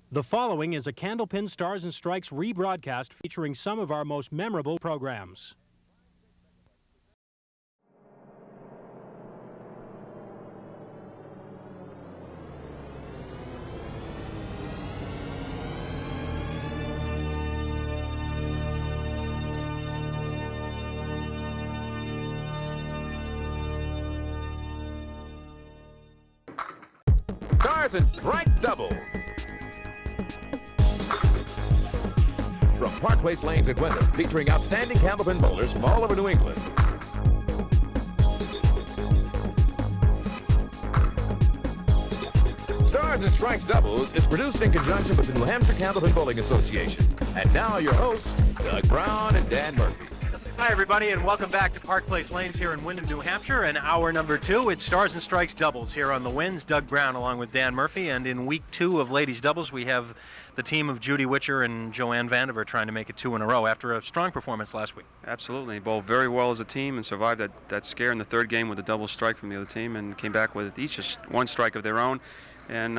The following is a Candlepin Stars and Strikes rebroadcast featuring some of our most memorable programs. Stars and Strikes double. From Park Place Lanes at Windham, featuring outstanding Candlepin bowlers from all over New England. Stars and Strikes doubles is produced in conjunction with the New Hampshire Candlepin Bowling Association. And now your hosts, Doug Brown and Dan Murphy. Hi, everybody, and welcome back to Park Place Lanes here in Windham, New Hampshire. And hour number 2, it's Stars and Strikes doubles here on the Winds. Doug Brown along with Dan Murphy. And in week 2 of ladies doubles, we have the team of Judy Whitcher and JoAnn Vandiver trying to make it 2 in a row after a strong performance last week. Absolutely. They bowled very well as a team and survived that scare in the third game with a double strike from the other team and came back with each one strike of their own. And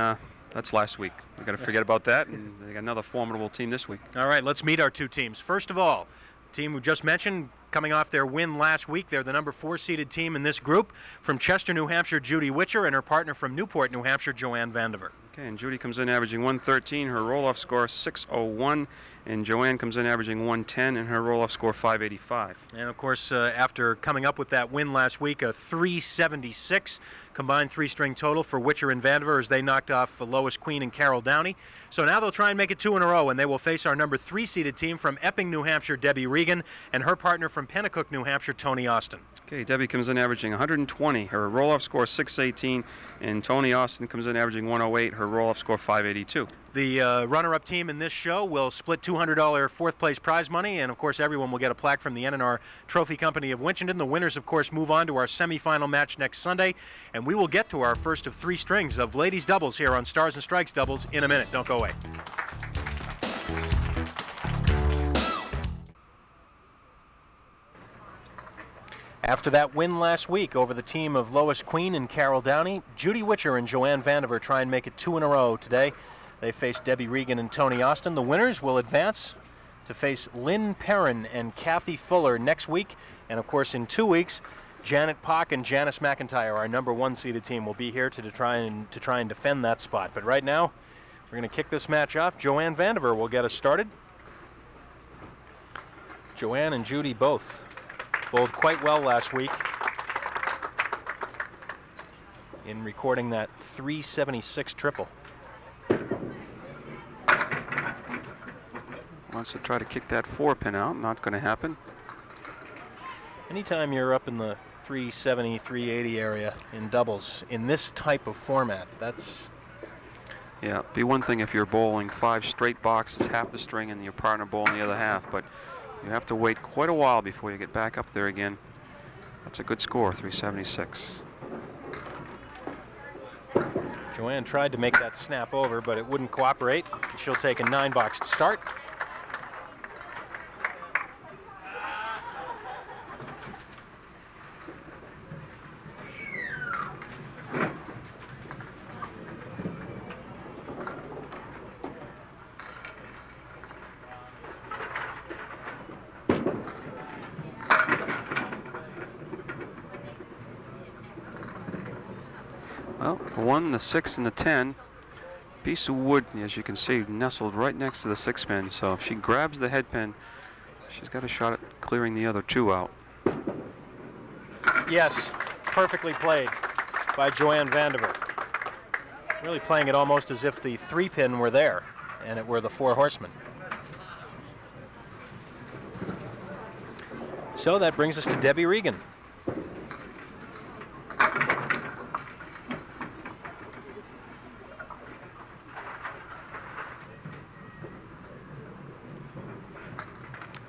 that's last week. We've got to forget about that, and they got another formidable team this week. All right, let's meet our two teams. First of all, team we just mentioned, coming off their win last week. They're the number 4 seeded team in this group. From Chester, New Hampshire, Judy Whitcher, and her partner from Newport, New Hampshire, JoAnn Vandiver. Okay, and Judy comes in averaging 113, her roll-off score 601, and JoAnn comes in averaging 110, and her roll-off score 585. And of course, after coming up with that win last week, a 376 combined 3-string total for Whitcher and Vandiver as they knocked off Lois Queen and Carol Downey. So now they'll try and make it 2 in a row, and they will face our number 3 seeded team from Epping, New Hampshire, Debbie Regan, and her partner from Pennacook, New Hampshire, Toni Austin. Okay, Debbie comes in averaging 120, her roll-off score 618, and Toni Austin comes in averaging 108, her roll-off score 582. The runner-up team in this show will split $200 fourth-place prize money, and of course everyone will get a plaque from the N&R Trophy Company of Winchendon. The winners, of course, move on to our semifinal match next Sunday, and we will get to our first of 3 strings of ladies doubles here on Stars and Strikes doubles in a minute. Don't go away. After that win last week over the team of Lois Queen and Carol Downey, Judy Whitcher and JoAnn Vandiver try and make it 2 in a row today. They face Debbie Regan and Toni Austin. The winners will advance to face Lynn Perrin and Kathy Fuller next week. And of course, in 2 weeks, Janet Pock and Janice McIntyre, our number 1 seeded team, will be here to try and defend that spot. But right now, we're going to kick this match off. JoAnn Vandiver will get us started. JoAnn and Judy both bowled quite well last week in recording that 376 triple. Wants to try to kick that 4-pin out. Not going to happen. Anytime you're up in the 370, 380 area in doubles in this type of format, that's... Yeah, be one thing if you're bowling 5 straight boxes, half the string, and your partner bowling the other half, but you have to wait quite a while before you get back up there again. That's a good score, 376. JoAnn tried to make that snap over, but it wouldn't cooperate. She'll take a 9-box to start. Well, the 1, the 6, and the 10. Piece of wood, as you can see, nestled right next to the 6-pin. So if she grabs the head pin, she's got a shot at clearing the other 2 out. Yes, perfectly played by JoAnn Vandiver. Really playing it almost as if the 3-pin were there and it were the 4 horsemen. So that brings us to Debbie Regan.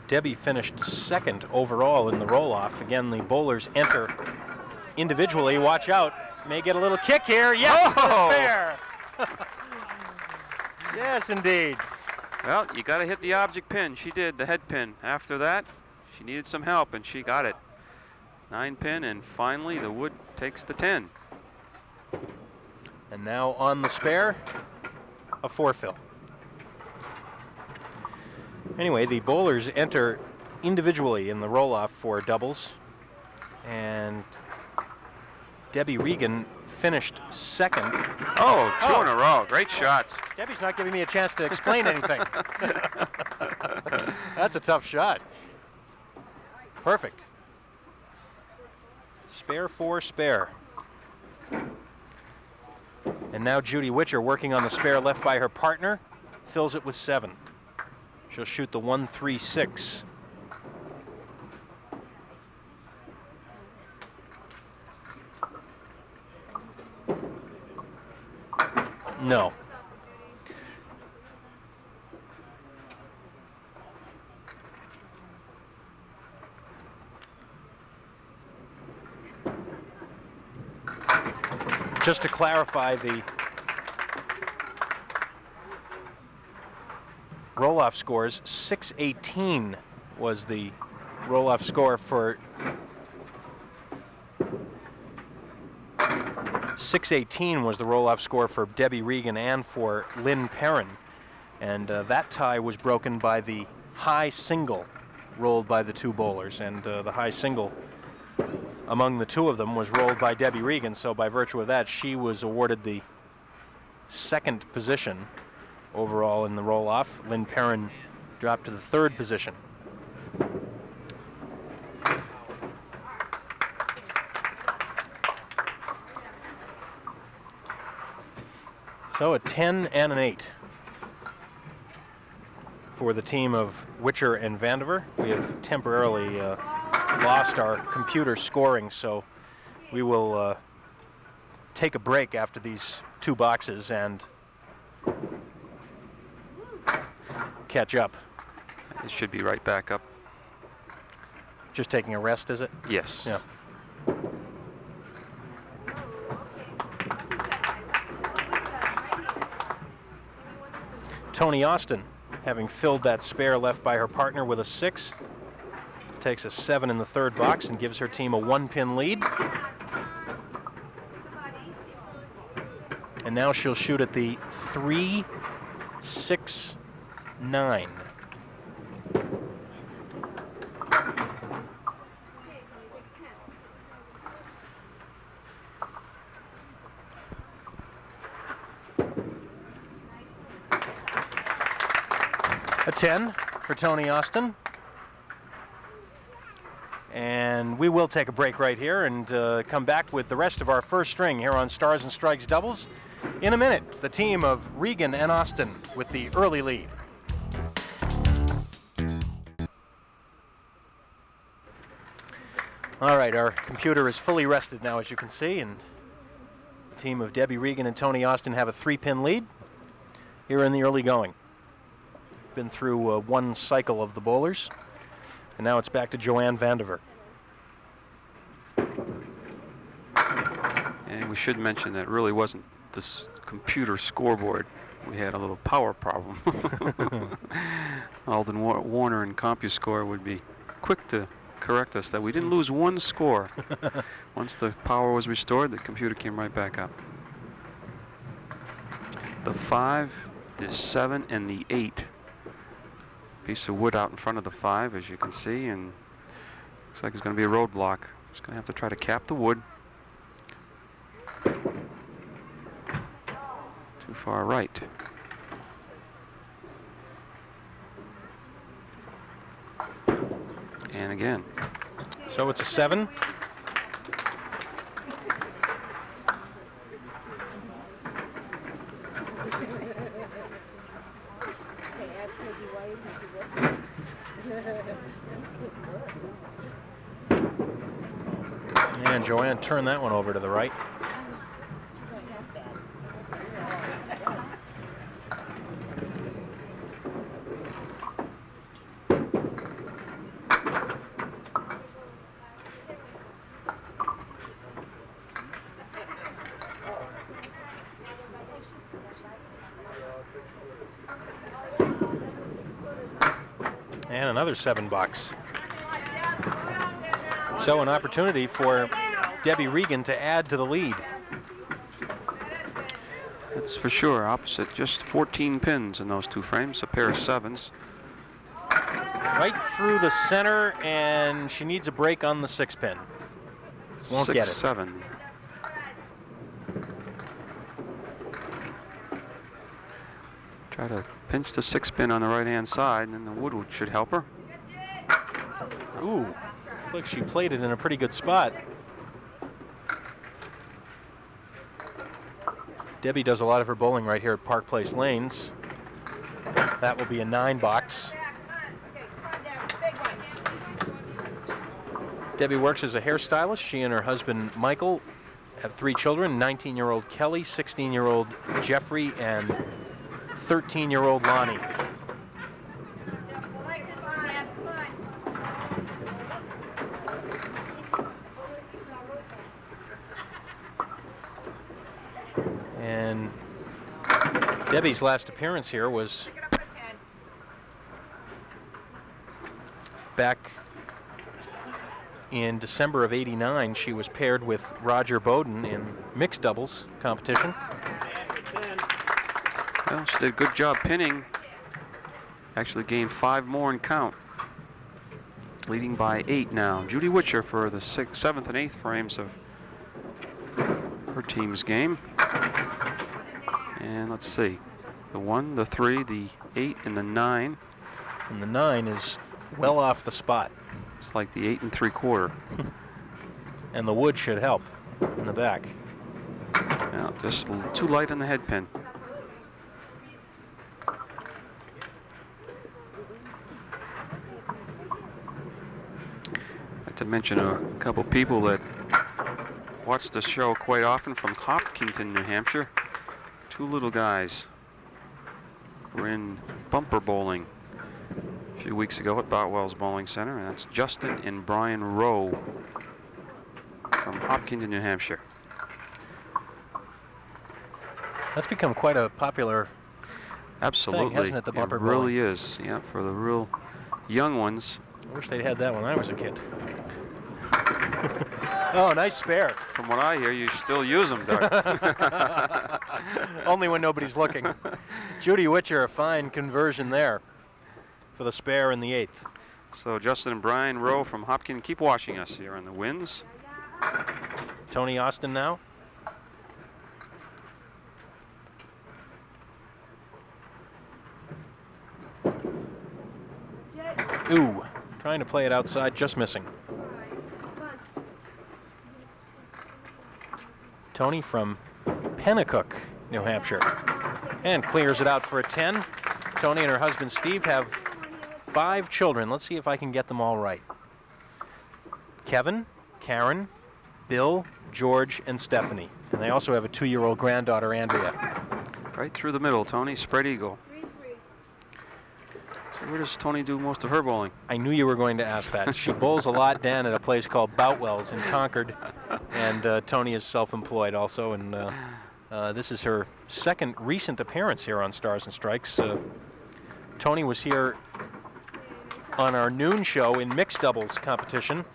Debbie finished 2nd overall in the roll-off. Again, the bowlers enter individually. Watch out. May get a little kick here. Yes, oh! Fair. Yes, indeed. Well, you got to hit the object pin. She did, the head pin. After that, she needed some help, and she got it. 9-pin, and finally the wood takes the 10. And now on the spare, a 4-fill. Anyway, the bowlers enter individually in the roll-off for doubles, and Debbie Regan finished second. Oh, two in a row. Great shots. Debbie's not giving me a chance to explain anything. That's a tough shot. Perfect. Spare 4, spare. And now Judy Whitcher, working on the spare left by her partner, fills it with 7. She'll shoot the 1-3-6. No. Just to clarify, the roll-off scores, 618 was the roll-off score for 618 was the roll-off score for Debbie Regan and for Lynn Perrin, and that tie was broken by the high single rolled by the two bowlers, and the high single among the two of them was rolled by Debbie Regan, so by virtue of that, she was awarded the second position overall in the roll-off. Lynn Perrin dropped to the third position. So a 10 and an 8 for the team of Whitcher and Vandiver. We have temporarily lost our computer scoring, so we will take a break after these two boxes and catch up. It should be right back up. Just taking a rest, is it? Yes. Yeah. Toni Austin, having filled that spare left by her partner with a 6, takes a 7 in the third box and gives her team a 1-pin lead. And now she'll shoot at the 3-6-9. A 10 for Toni Austin. And we will take a break right here and come back with the rest of our first string here on Stars and Strikes Doubles. In a minute, the team of Regan and Austin with the early lead. All right, our computer is fully rested now, as you can see, and the team of Debbie Regan and Toni Austin have a 3-pin lead here in the early going. Been through one cycle of the bowlers, and now it's back to JoAnn Vandiver. And we should mention that it really wasn't this computer scoreboard. We had a little power problem. Alden Warner and CompuScore would be quick to correct us that we didn't lose one score. Once the power was restored, the computer came right back up. The 5, the 7, and the 8. Piece of wood out in front of the 5, as you can see, and looks like it's going to be a roadblock. Just going to have to try to cap the wood. Too far right. And again. So it's a 7. And JoAnn turned that one over to the right. And another 7 box. So an opportunity for Debbie Regan to add to the lead. That's for sure. Opposite, just 14 pins in those two frames, a pair of 7s. Right through the center, and she needs a break on the 6-pin. Won't get it. 6-7. Try to pinch the 6-pin on the right-hand side, and then the wood should help her. Ooh, looks like she played it in a pretty good spot. Debbie does a lot of her bowling right here at Park Place Lanes. That will be a 9-box. Debbie works as a hairstylist. She and her husband Michael have 3 children, 19-year-old Kelly, 16-year-old Jeffrey, and 13-year-old Lonnie. And Debbie's last appearance here was back in December of '89. She was paired with Roger Bowden in mixed doubles competition. Well, she did a good job pinning. Actually gained 5 more in count. Leading by 8 now. Judy Whitcher for the 6th, 7th, and 8th frames of her team's game. And let's see. The 1, the 3, the 8, and the 9. And the 9 is well off the spot. It's like the 8 3/4. And the wood should help in the back. Yeah, just too light on the head pin. To mention a couple people that watch the show quite often from Hopkinton, New Hampshire. 2 little guys were in bumper bowling a few weeks ago at Boutwell's Bowling Center, and that's Justin and Brian Rowe from Hopkinton, New Hampshire. That's become quite a popular Absolutely, thing, hasn't it, the bumper it really bowling? is. Yeah, for the real young ones. I wish they'd had that when I was a kid. Oh, nice spare. From what I hear, you still use them, Doug. Only when nobody's looking. Judy Whitcher, a fine conversion there for the spare in the 8th. So Justin and Brian Rowe from Hopkins keep watching us here on the wins. Toni Austin now. Ooh, trying to play it outside, just missing. Toni from Pennacook, New Hampshire, and clears it out for a 10. Toni and her husband Steve have 5 children. Let's see if I can get them all right. Kevin, Karen, Bill, George, and Stephanie. And they also have a 2-year-old granddaughter, Andrea. Right through the middle, Toni, spread eagle. So where does Toni do most of her bowling? I knew you were going to ask that. She bowls a lot down at a place called Boutwell's in Concord. And Toni is self-employed also, and this is her 2nd recent appearance here on Stars and Strikes. Toni was here on our noon show in mixed doubles competition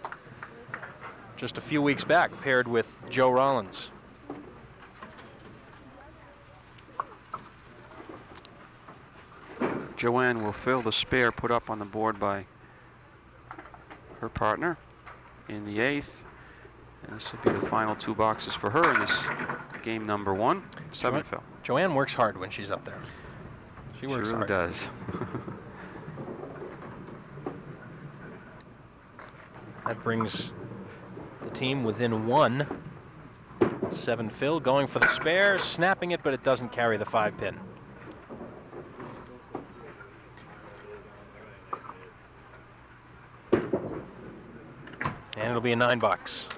just a few weeks back, paired with Joe Rollins. JoAnn will fill the spare put up on the board by her partner in the 8th. And this will be the final 2 boxes for her in this game number 1. 7 fill. JoAnn works hard when she's up there. She works really hard. Does. That brings the team within 1. 7 fill, going for the spare, snapping it, but it doesn't carry the 5-pin. And it'll be a 9-box.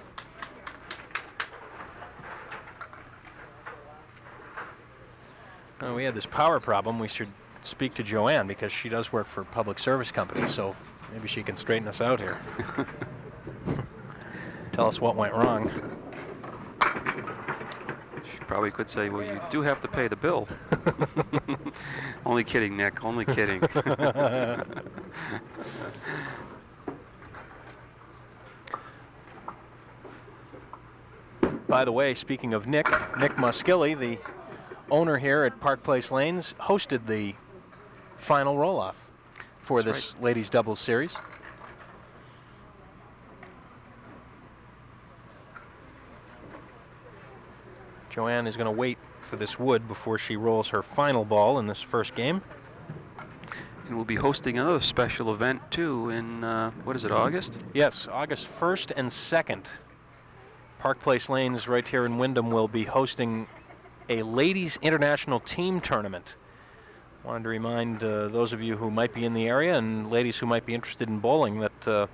We had this power problem. We should speak to JoAnn because she does work for public service companies, so maybe she can straighten us out here. Tell us what went wrong. She probably could say, well, you do have to pay the bill. Only kidding, Nick. Only kidding. By the way, speaking of Nick Muskilly, the owner here at Park Place Lanes, hosted the final roll-off. for That's this ladies doubles series. JoAnn is going to wait for this wood before she rolls her final ball in this first game. And we'll be hosting another special event, too, in, what is it, August? Yes, August 1st and 2nd. Park Place Lanes right here in Windham will be hosting a ladies international team tournament. Wanted to remind those of you who might be in the area and ladies who might be interested in bowling that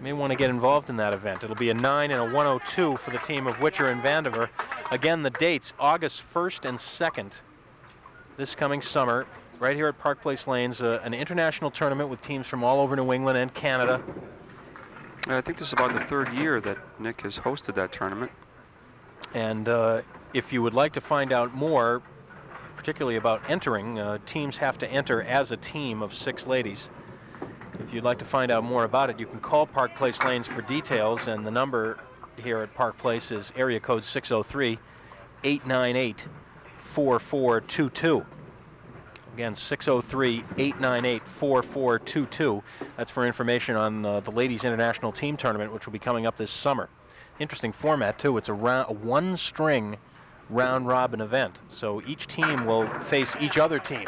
may want to get involved in that event. It'll be a 9 and a 102 for the team of Whitcher and Vandiver. Again, the dates, August 1st and 2nd this coming summer, right here at Park Place Lanes, an international tournament with teams from all over New England and Canada. I think this is about the third year that Nick has hosted that tournament. And if you would like to find out more, particularly about entering, teams have to enter as a team of 6 ladies. If you'd like to find out more about it, you can call Park Place Lanes for details, and the number here at Park Place is area code 603-898-4422. Again, 603-898-4422. That's for information on the Ladies International Team Tournament, which will be coming up this summer. Interesting format, too. It's a one-string round-robin event, so each team will face each other team.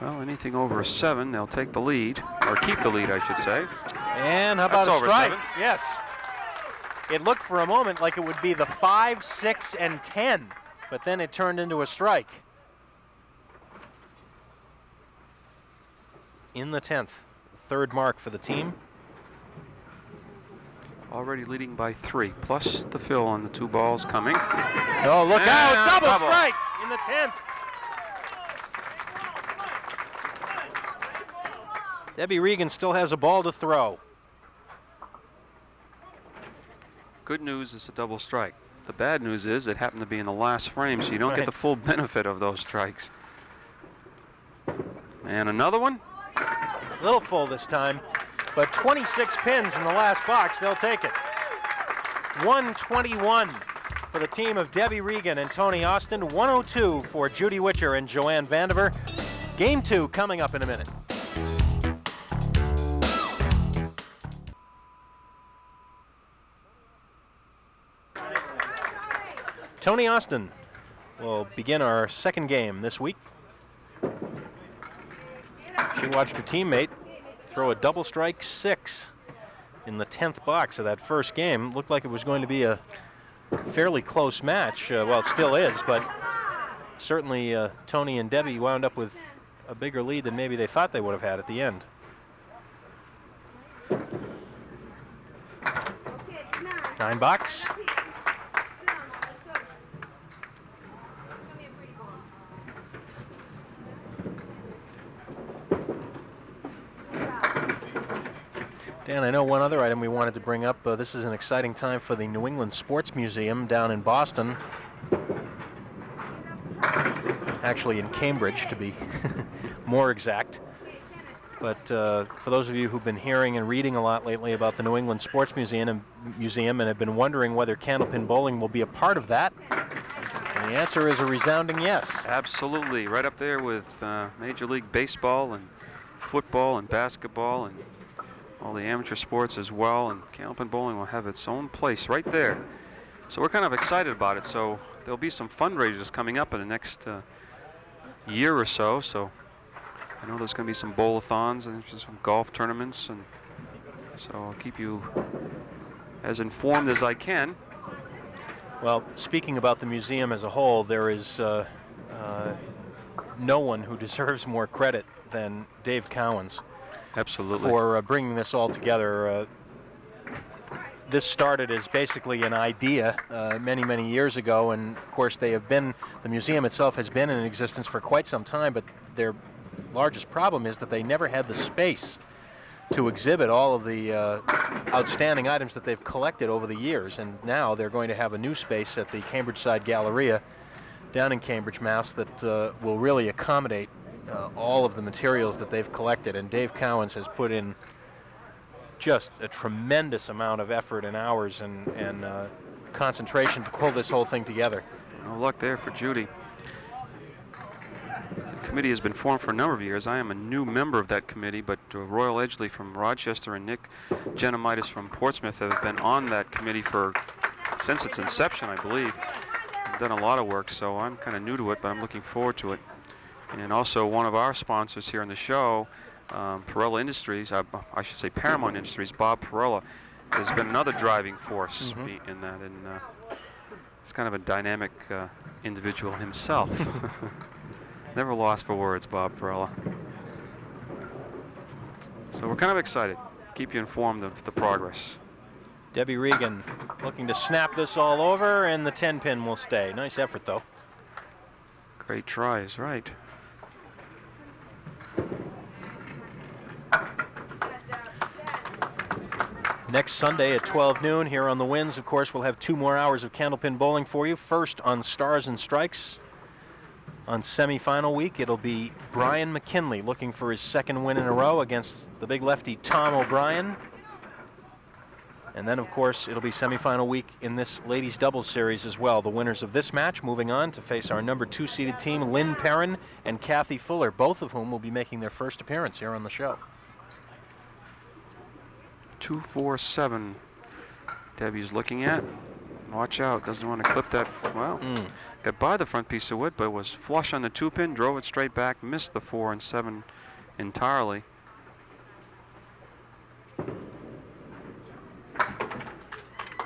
Well, anything over a 7, they'll take the lead, or keep the lead, I should say. And how about That's a over strike? 7. Yes. It looked for a moment like it would be the 5, 6, and 10, but then it turned into a strike. In the 10th, third mark for the team. Already leading by 3, plus the fill on the 2 balls coming. Oh, look out! Double strike in the 10th. Debbie Regan still has a ball to throw. Good news is a double strike. The bad news is it happened to be in the last frame, so you don't get the full benefit of those strikes. And another one. A little full this time, but 26 pins in the last box. They'll take it. 121 for the team of Debbie Regan and Toni Austin. 102 for Judy Whitcher and JoAnn Vandiver. Game 2 coming up in a minute. Toni Austin will begin our second game this week. She watched her teammate throw a double strike 6 in the 10th box of that first game. Looked like it was going to be a fairly close match. Well, it still is, but certainly Toni and Debbie wound up with a bigger lead than maybe they thought they would have had at the end. Nine box. Dan, I know one other item we wanted to bring up. This is an exciting time for the New England Sports Museum down in Boston. Actually in Cambridge, to be more exact. But for those of you who've been hearing and reading a lot lately about the New England Sports Museum and have been wondering whether Candlepin bowling will be a part of that, and the answer is a resounding yes. Absolutely, right up there with Major League Baseball and football and basketball and all the amateur sports as well, and Candlepin bowling will have its own place right there. So we're kind of excited about it. So there'll be some fundraisers coming up in the next year or so. So I know there's going to be some bowl-a-thons and some golf tournaments, and so I'll keep you as informed as I can. Well, speaking about the museum as a whole, there is no one who deserves more credit than Dave Cowens. Absolutely. For bringing this all together. This started as basically an idea many, many years ago, and of course the museum itself has been in existence for quite some time, but their largest problem is that they never had the space to exhibit all of the outstanding items that they've collected over the years, and now they're going to have a new space at the Cambridge Side Galleria down in Cambridge, Mass. that will really accommodate all of the materials that they've collected, and Dave Cowens has put in just a tremendous amount of effort and hours and concentration to pull this whole thing together. No luck there for Judy. The committee has been formed for a number of years. I am a new member of that committee, but Royal Edgley from Rochester and Nick Genomitis from Portsmouth have been on that committee since its inception, I believe. I've done a lot of work, so I'm kind of new to it, but I'm looking forward to it. And also one of our sponsors here on the show, Perella Industries, I should say Paramount Industries, Bob Perella, has been another driving force in that. And he's kind of a dynamic individual himself. Never lost for words, Bob Perella. So we're kind of excited. Keep you informed of the progress. Debbie Regan looking to snap this all over, and the 10-pin will stay. Nice effort, though. Great try is right. Next Sunday at 12 noon here on the Winds, of course, we'll have 2 more hours of Candlepin bowling for you. First on Stars and Strikes. On semifinal week, it'll be Brian McKinley looking for his 2nd win in a row against the big lefty Tom O'Brien. And then, of course, it'll be semifinal week in this ladies doubles series as well. The winners of this match moving on to face our number 2 seeded team, Lynn Perrin and Kathy Fuller, both of whom will be making their first appearance here on the show. 2-4-7. Debbie's looking at. Watch out, doesn't want to clip that. Well, got by the front piece of wood, but was flush on the 2-pin, drove it straight back, missed the 4 and 7 entirely.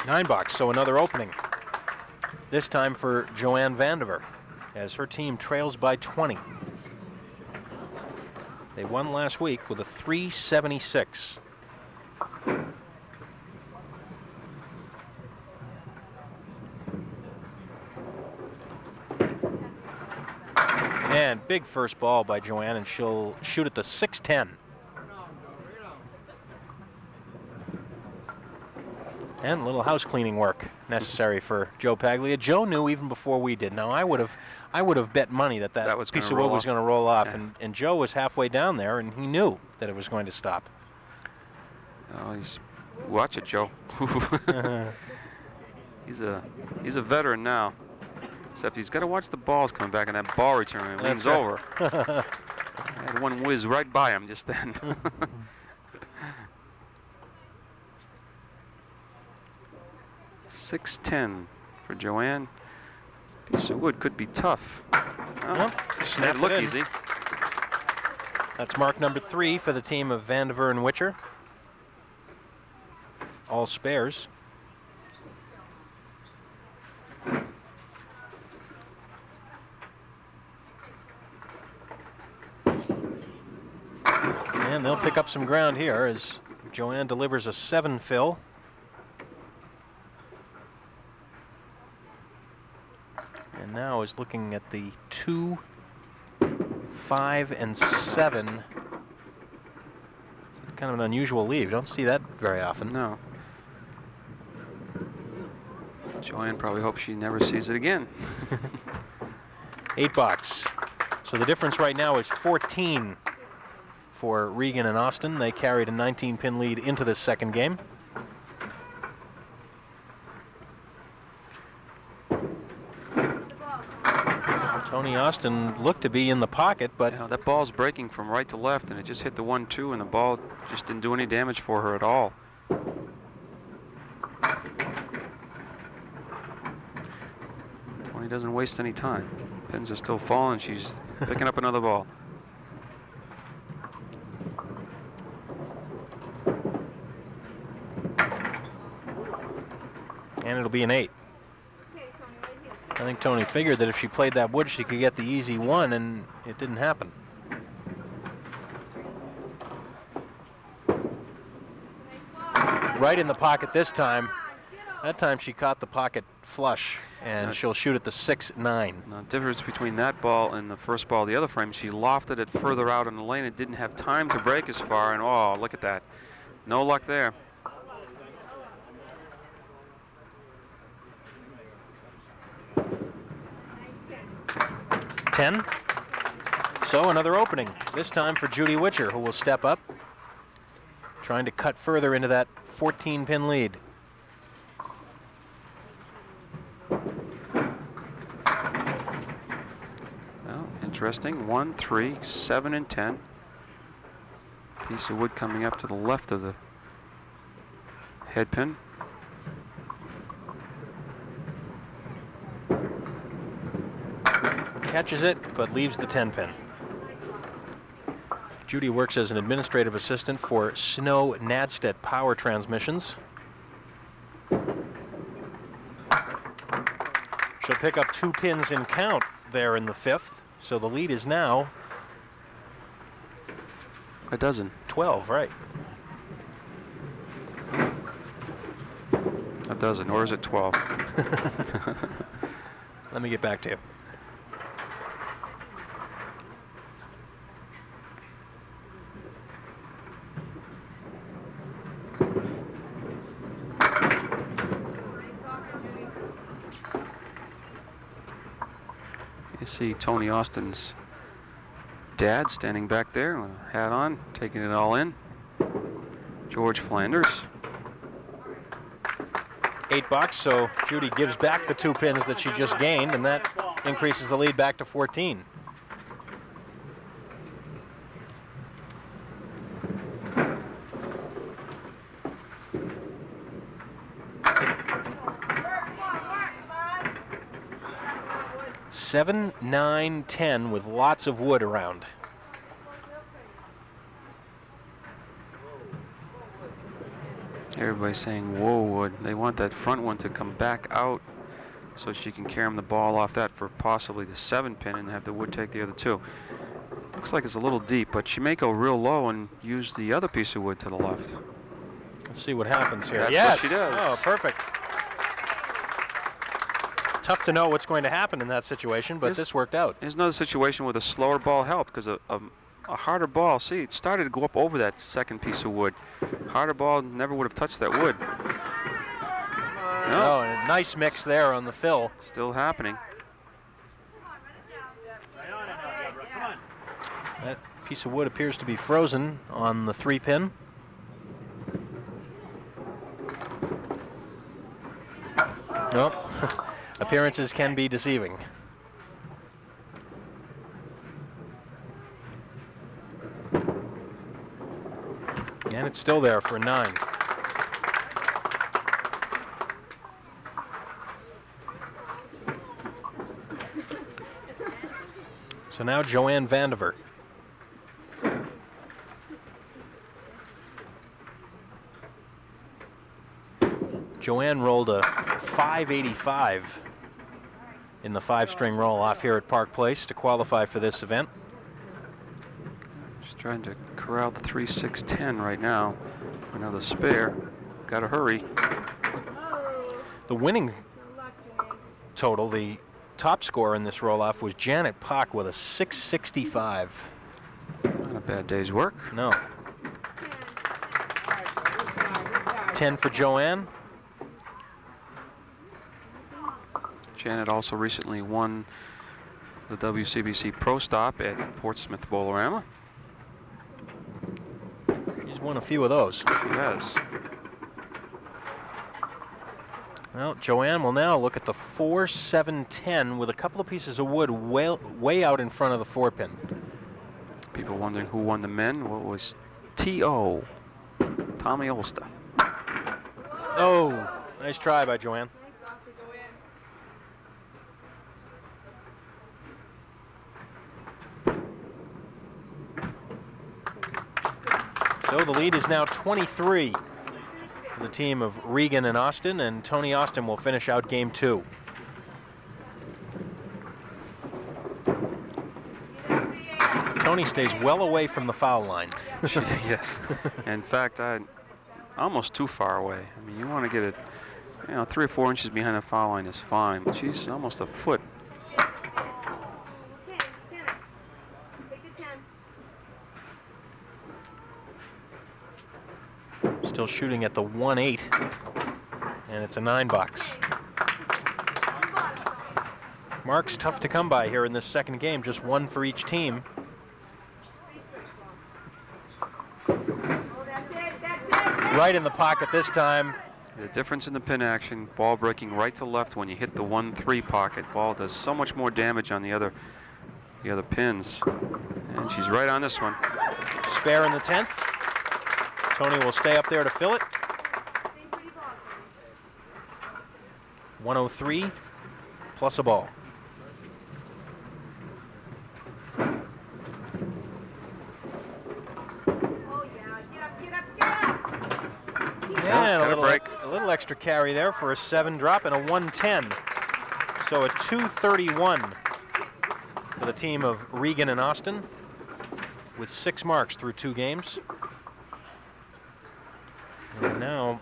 $9, so another opening. This time for JoAnn Vandiver, as her team trails by 20. They won last week with a 376. And big first ball by JoAnn, and she'll shoot at the 610. And a little house cleaning work necessary for Joe Paglia. Joe knew even before we did. Now I would have bet money that piece of wood was going to roll off, and Joe was halfway down there, and he knew that it was going to stop. Oh, watch it, Joe. He's a veteran now. Except he's got to watch the balls coming back and that ball return when he leans over. I had one whiz right by him just then. 6-10 for JoAnn. Piece of wood could be tough. Oh, snap it look easy. That's mark number 3 for the team of Vandiver and Whitcher. All spares. And they'll pick up some ground here as JoAnn delivers a 7 fill. And now is looking at the 2, 5, and 7. It's kind of an unusual leave. You don't see that very often. No. JoAnn probably hopes she never sees it again. $8. So the difference right now is 14 for Regan and Austin. They carried a 19-pin lead into this second game. Toni Austin looked to be in the pocket, but yeah, that ball's breaking from right to left, and it just hit the 1-2, and the ball just didn't do any damage for her at all. Toni doesn't waste any time. Pins are still falling. She's picking up another ball. And it'll be an 8. I think Toni figured that if she played that wood, she could get the easy 1, and it didn't happen. Right in the pocket this time. That time she caught the pocket flush, and she'll shoot at the 6-9. Now, the difference between that ball and the first ball, the other frame, she lofted it further out in the lane. It didn't have time to break as far, and oh, look at that. No luck there. 10. So another opening, this time for Judy Whitcher, who will step up. trying to cut further into that 14-pin lead. Well, interesting. 1, 3, 7, and 10. Piece of wood coming up to the left of the head pin. Catches it, but leaves the 10-pin. Judy works as an administrative assistant for Snow Nadstedt Power Transmissions. She'll pick up 2 pins in count there in the 5th, so the lead is now a dozen. 12, right? A dozen, or is it 12? Let me get back to you. You see Toni Austin's dad standing back there with a hat on, taking it all in. George Flanders. $8, so Judy gives back the 2 pins that she just gained, and that increases the lead back to 14. Seven, 9, 10 with lots of wood around. Everybody's saying, whoa, wood. They want that front one to come back out so she can carry the ball off that for possibly the 7-pin and have the wood take the other 2. Looks like it's a little deep, but she may go real low and use the other piece of wood to the left. Let's see what happens here. That's yes. what she does. Oh, perfect. Tough to know what's going to happen in that situation, but this worked out. Here's another situation where the slower ball helped, because a harder ball, see, it started to go up over that second piece of wood. Harder ball never would have touched that wood. No. Oh, and a nice mix there on the fill. Still happening. That piece of wood appears to be frozen on the 3-pin. Nope. Appearances can be deceiving. And it's still there for 9. So now JoAnn Vandiver. JoAnn rolled a 585 in the 5-string roll-off here at Park Place to qualify for this event. Just trying to corral the 3-6-10 right now. Another spare. Got to hurry. The winning total, the top score in this roll-off, was Janet Pock with a 665. Not a bad day's work. No. 10 for JoAnn. Janet also recently won the WCBC Pro Stop at Portsmouth Bolorama. He's won a few of those. She has. Well, JoAnn will now look at the 4-7-10 with a couple of pieces of wood way out in front of the 4-pin. People wondering who won the men. Well, it was T.O. Tommy Ulster. Oh, nice try by JoAnn. So the lead is now 23 for the team of Regan and Austin, and Toni Austin will finish out game 2. Toni stays well away from the foul line. Yes. In fact, almost too far away. I mean, you want to get it, 3 or 4 inches behind the foul line is fine, but she's almost a foot. Still shooting at the 1-8, and it's a 9 box. Marks tough to come by here in this second game, just 1 for each team. right in the pocket this time. The difference in the pin action, ball breaking right to left when you hit the 1-3 pocket. Ball does so much more damage on the other pins. And she's right on this one. Spare in the 10th. Toni will stay up there to fill it. 103 plus a ball. And a little extra carry there for a 7 drop and a 110. So a 231 for the team of Regan and Austin with 6 marks through 2 games. And now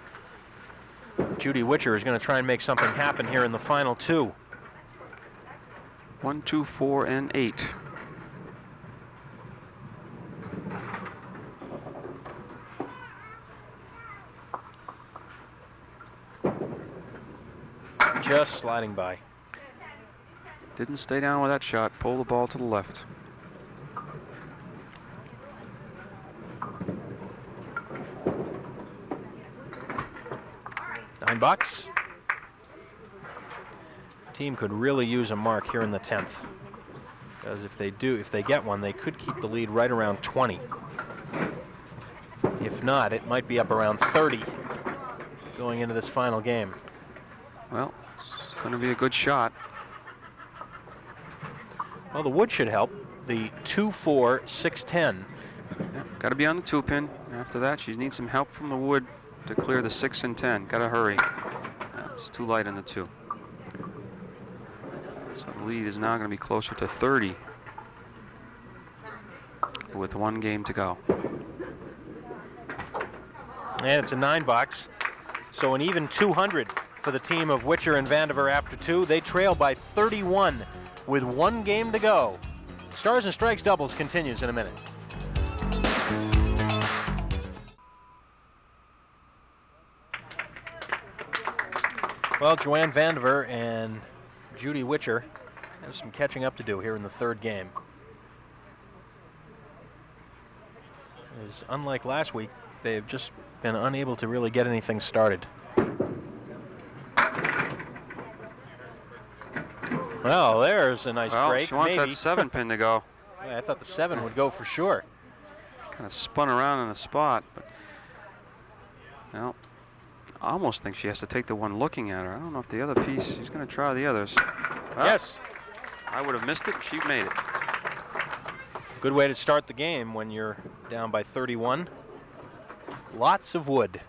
Judy Whitcher is going to try and make something happen here in the final 2. 1, 2, 4, and 8. Just sliding by. Didn't stay down with that shot. Pull the ball to the left. $9. Team could really use a mark here in the 10th. Because if they get one, they could keep the lead right around 20. If not, it might be up around 30 going into this final game. Well, it's going to be a good shot. Well, the wood should help. The 2-4, 6-10. Yeah, got to be on the 2-pin. After that, she needs some help from the wood to clear the 6 and 10. Got to hurry. It's too light on the 2. So the lead is now going to be closer to 30 with 1 game to go. And it's a 9-box. So an even 200 for the team of Whitcher and Vandiver after 2. They trail by 31 with 1 game to go. Stars and Strikes doubles continues in a minute. Well, JoAnn Vandiver and Judy Whitcher have some catching up to do here in the 3rd game. As unlike last week, they've just been unable to really get anything started. Well, there's a nice break. She wants maybe. that 7-pin to go. Yeah, I thought the 7 would go for sure. Kind of spun around in a spot, but well, I almost think she has to take the one looking at her. I don't know if the other piece, she's going to try the others. Well, yes. I would have missed it. She made it. Good way to start the game when you're down by 31. Lots of wood.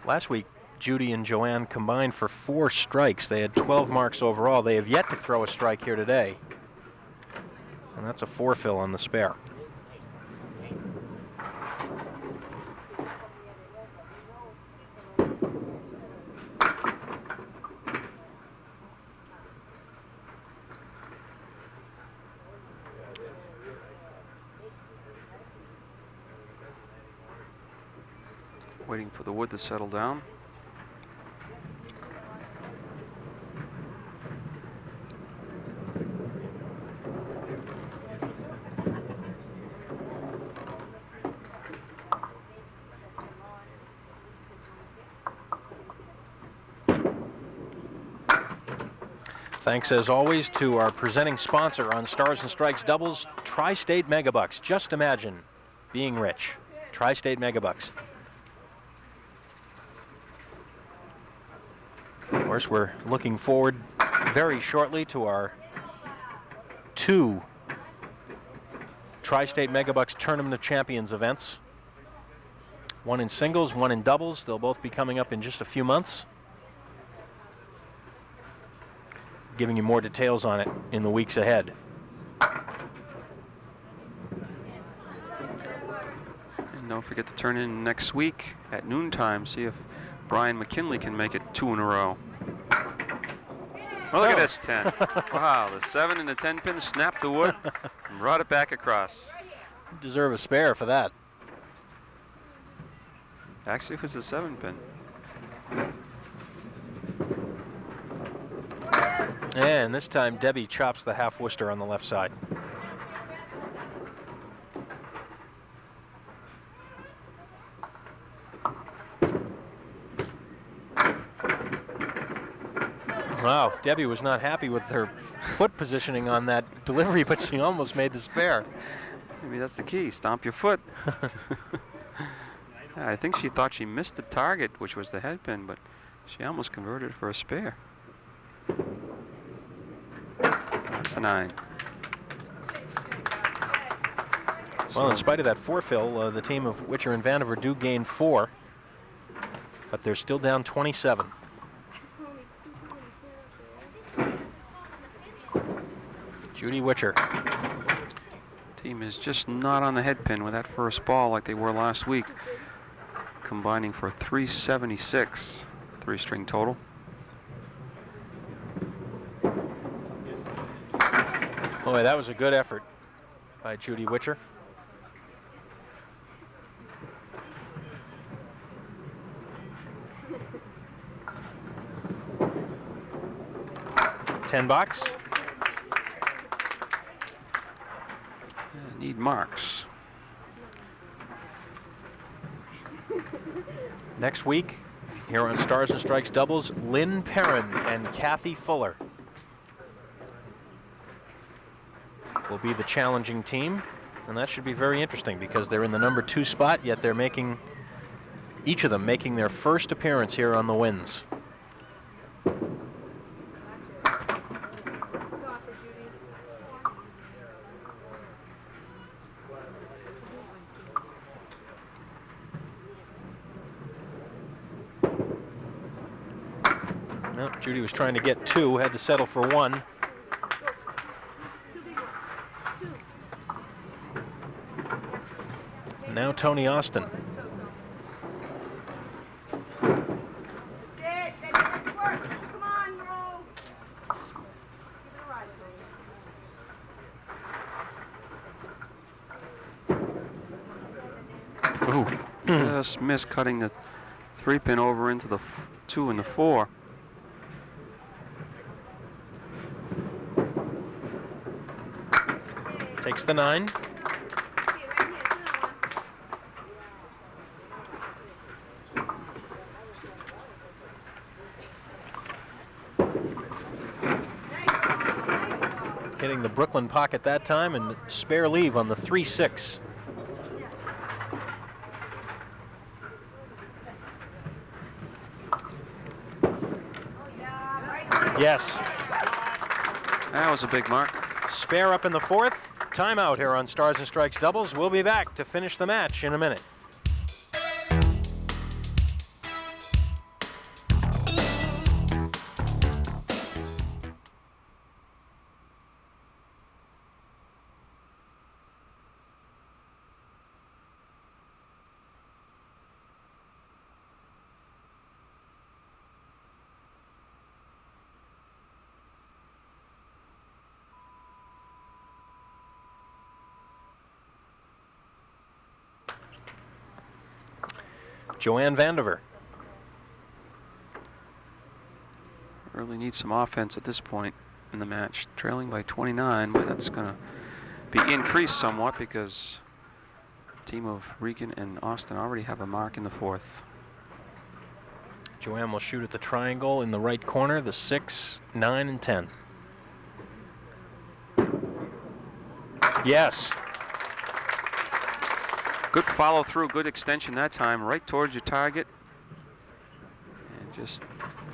Last week, Judy and JoAnn combined for 4 strikes. They had 12 marks overall. They have yet to throw a strike here today. And that's a 4-fill on the spare. Waiting for the wood to settle down. Thanks as always to our presenting sponsor on Stars and Strikes doubles, Tri-State Megabucks. Just imagine being rich. Tri-State Megabucks. Of course, we're looking forward very shortly to our 2 Tri-State Megabucks Tournament of Champions events. 1 in singles, 1 in doubles. They'll both be coming up in just a few months. Giving you more details on it in the weeks ahead. And don't forget to turn in next week at noontime. See if Brian McKinley can make it 2 in a row. Oh, look at this 10. Wow, the 7 and the 10 pin snapped the wood and brought it back across. You deserve a spare for that. Actually, it was a 7 pin. And this time Debbie chops the half Worcester on the left side. Wow, Debbie was not happy with her foot positioning on that delivery, but she almost made the spare. Maybe that's the key. Stomp your foot. Yeah, I think she thought she missed the target, which was the head pin, but she almost converted for a spare. That's a 9. Well, in spite of that four-fill, the team of Whitcher and Vandiver do gain 4, but they're still down 27. Judy Whitcher. Team is just not on the head pin with that first ball like they were last week, combining for 376, 3-string total. Boy, that was a good effort by Judy Whitcher. $10. Need marks. Next week, here on Stars and Strikes doubles, Lynn Perrin and Kathy Fuller will be the challenging team, and that should be very interesting because they're in the number 2 spot, yet they're making, each of them making their first appearance here on the Winds. Well, Judy was trying to get 2, had to settle for 1. Now Toni Austin. Ooh, just missed cutting the 3-pin over into the 2 and the 4. Takes the 9. Hitting the Brooklyn pocket that time and spare leave on the 3-6. Yes. That was a big mark. Spare up in the 4th. Timeout here on Stars and Strikes doubles. We'll be back to finish the match in a minute. JoAnn Vandiver. Really need some offense at this point in the match. Trailing by 29, but that's going to be increased somewhat because the team of Regan and Austin already have a mark in the 4th. JoAnn will shoot at the triangle in the right corner, the 6, 9, and 10. Yes. Good follow through, good extension that time, right towards your target. And just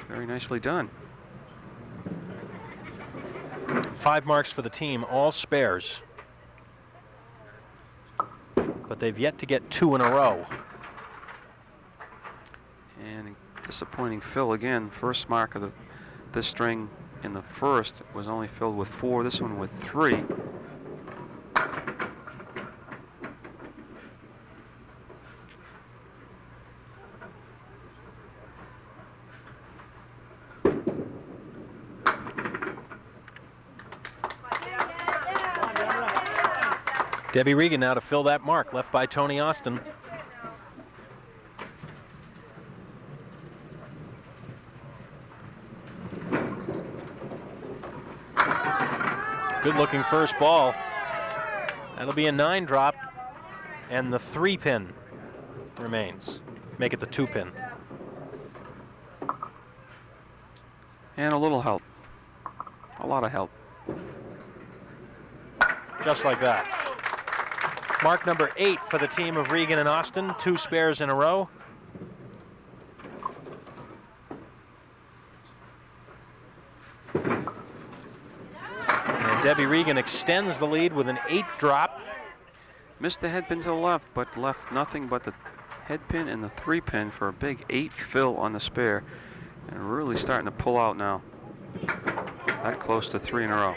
very nicely done. 5 marks for the team, all spares. But they've yet to get 2 in a row. And disappointing fill again. First mark of this string in the 1st was only filled with 4, this one with 3. Debbie Regan now to fill that mark left by Toni Austin. Good looking first ball. That'll be a 9 drop, and the 3-pin remains. Make it the 2-pin. And a little help. A lot of help. Just like that. Mark number 8 for the team of Regan and Austin. 2 spares in a row. And Debbie Regan extends the lead with an 8 drop. Missed the head pin to the left, but left nothing but the head pin and the 3 pin for a big 8 fill on the spare. And really starting to pull out now. That close to 3 in a row.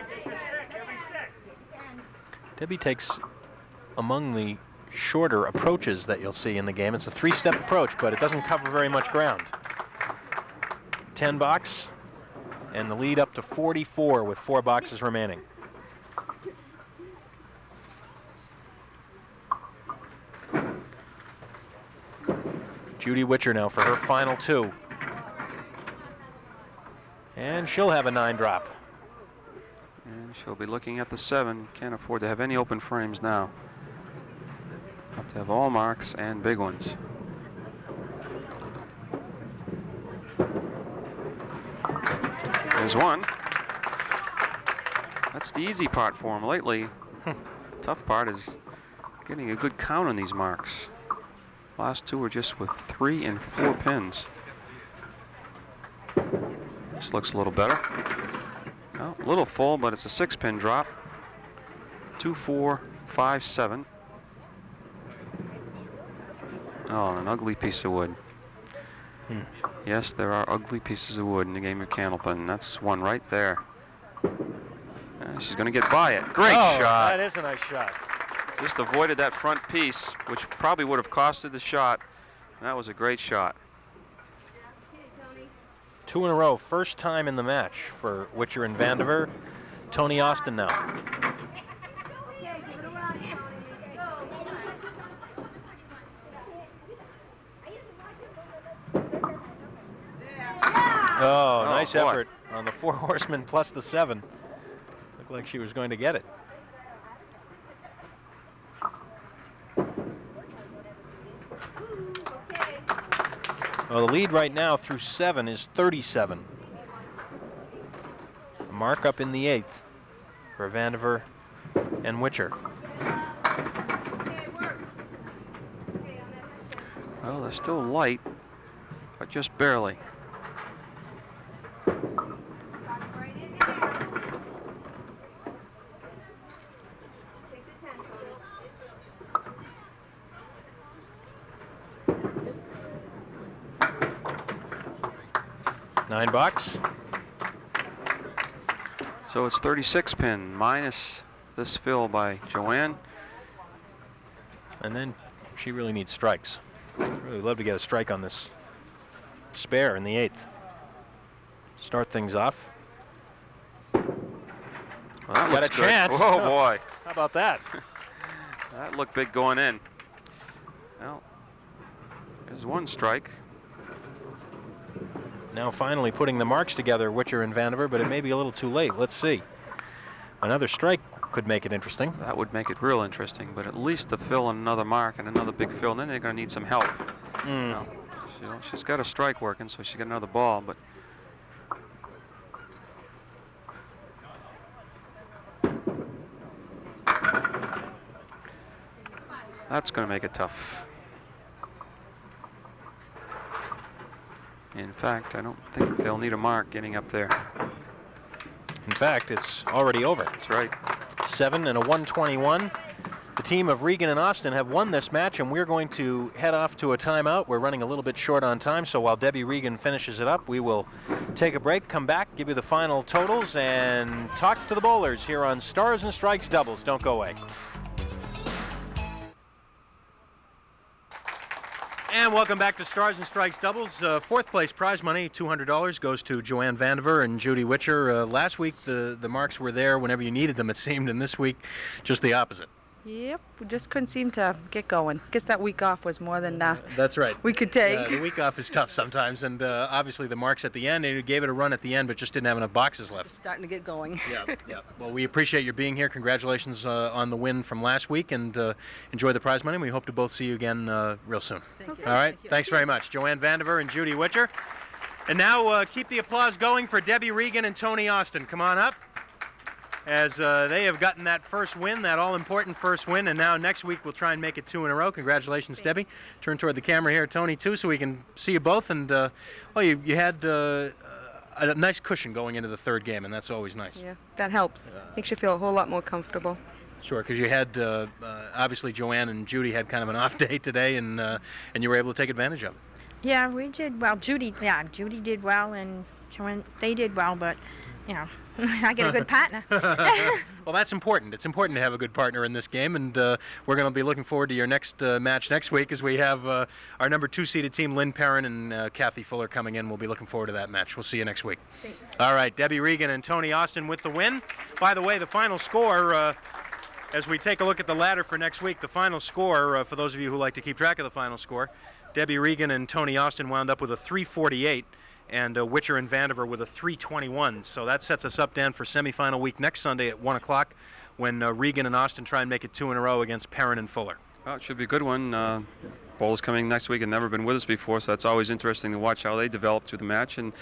Debbie takes among the shorter approaches that you'll see in the game. It's a 3-step approach, but it doesn't cover very much ground. 10 box, and the lead up to 44 with 4 boxes remaining. Judy Whitcher now for her final 2. And she'll have a 9 drop. And she'll be looking at the 7. Can't afford to have any open frames now. Have to have all marks and big ones. There's one. That's the easy part for him lately. Tough part is getting a good count on these marks. Last 2 were just with 3 and 4 pins. This looks a little better. Oh, a little full, but it's a 6-pin drop. 2, 4, 5, 7. Oh, an ugly piece of wood. Yes, there are ugly pieces of wood in the game of Candlepin. That's one right there. She's going to get by it. Great shot. That is a nice shot. Just avoided that front piece, which probably would have costed the shot. That was a great shot. 2 in a row, first time in the match for Whitcher and Vandiver. Toni Austin now. Oh, nice boy. effort on the 4 horsemen plus the 7. Looked like she was going to get it. Well, the lead right now through 7 is 37. A mark up in the 8th for Vandiver and Whitcher. Well, they're still light, but just barely. $9. So it's 36 pin minus this fill by JoAnn. And then she really needs strikes. Really love to get a strike on this spare in the 8th. Start things off. Well, that Got looks a good. chance. Oh, boy. How about that? That looked big going in. Well, there's 1 strike. Now finally putting the marks together, Whitcher and Vandiver, but it may be a little too late. Let's see. Another strike could make it interesting. That would make it real interesting, but at least a fill and another mark and another big fill, and then they're going to need some help. Now, she's got a strike working, so she's got another ball, but that's going to make it tough. In fact, I don't think they'll need a mark getting up there. In fact, it's already over. That's right. 7 and a 121. The team of Regan and Austin have won this match, and we're going to head off to a timeout. We're running a little bit short on time, so while Debbie Regan finishes it up, we will take a break, come back, give you the final totals, and talk to the bowlers here on Stars and Strikes Doubles. Don't go away. And welcome back to Stars and Strikes Doubles. 4th place prize money, $200, goes to JoAnn Vandiver and Judy Whitcher. Last week, the marks were there whenever you needed them, it seemed, and this week, just the opposite. Yep, we just couldn't seem to get going. Guess that week off was more than That's right. we could take. The week off is tough sometimes, and obviously the marks at the end, they gave it a run at the end, but just didn't have enough boxes left. Starting to get going. Yeah. Well, we appreciate your being here. Congratulations on the win from last week, and enjoy the prize money. We hope to both see you again real soon. Thank you. All right. Thank you. Thanks very much. JoAnn Vandiver and Judy Whitcher. And now keep the applause going for Debbie Regan and Toni Austin. Come on up. As they have gotten that first win, that all-important first win, and now next week we'll try and make it 2 in a row. Congratulations, Debbie. Turn toward the camera here, Toni, too, so we can see you both. And, you had a nice cushion going into the third game, and that's always nice. Yeah, that helps. Makes you feel a whole lot more comfortable. Sure, because you had, obviously, JoAnn and Judy had kind of an off day today, and you were able to take advantage of it. Yeah, we did well. Judy did well, and JoAnn, they did well, but, I get a good partner. Well, that's important. It's important to have a good partner in this game, and we're going to be looking forward to your next match next week as we have our number 2 seeded team, Lynn Perrin and Kathy Fuller, coming in. We'll be looking forward to that match. We'll see you next week. Thanks. All right, Debbie Regan and Toni Austin with the win. By the way, the final score, as we take a look at the ladder for next week, the final score, for those of you who like to keep track of the final score, Debbie Regan and Toni Austin wound up with a 348. And Whitcher and Vandiver with a 321. So that sets us up, Dan, for semifinal week next Sunday at 1 o'clock when Regan and Austin try and make it 2 in a row against Perrin and Fuller. Well, it should be a good one. Bowlers coming next week and never been with us before, so that's always interesting to watch how they develop through the match. And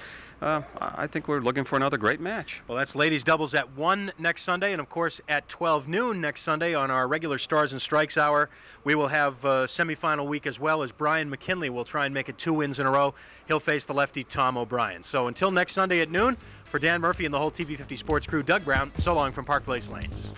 I think we're looking for another great match. Well, that's ladies doubles at 1 next Sunday, and of course at 12 noon next Sunday on our regular Stars and Strikes hour, we will have semifinal week as well, as Brian McKinley will try and make it 2 wins in a row. He'll face the lefty Tom O'Brien. So until next Sunday at noon, for Dan Murphy and the whole TV50 Sports crew, Doug Brown, so long from Park Place Lanes.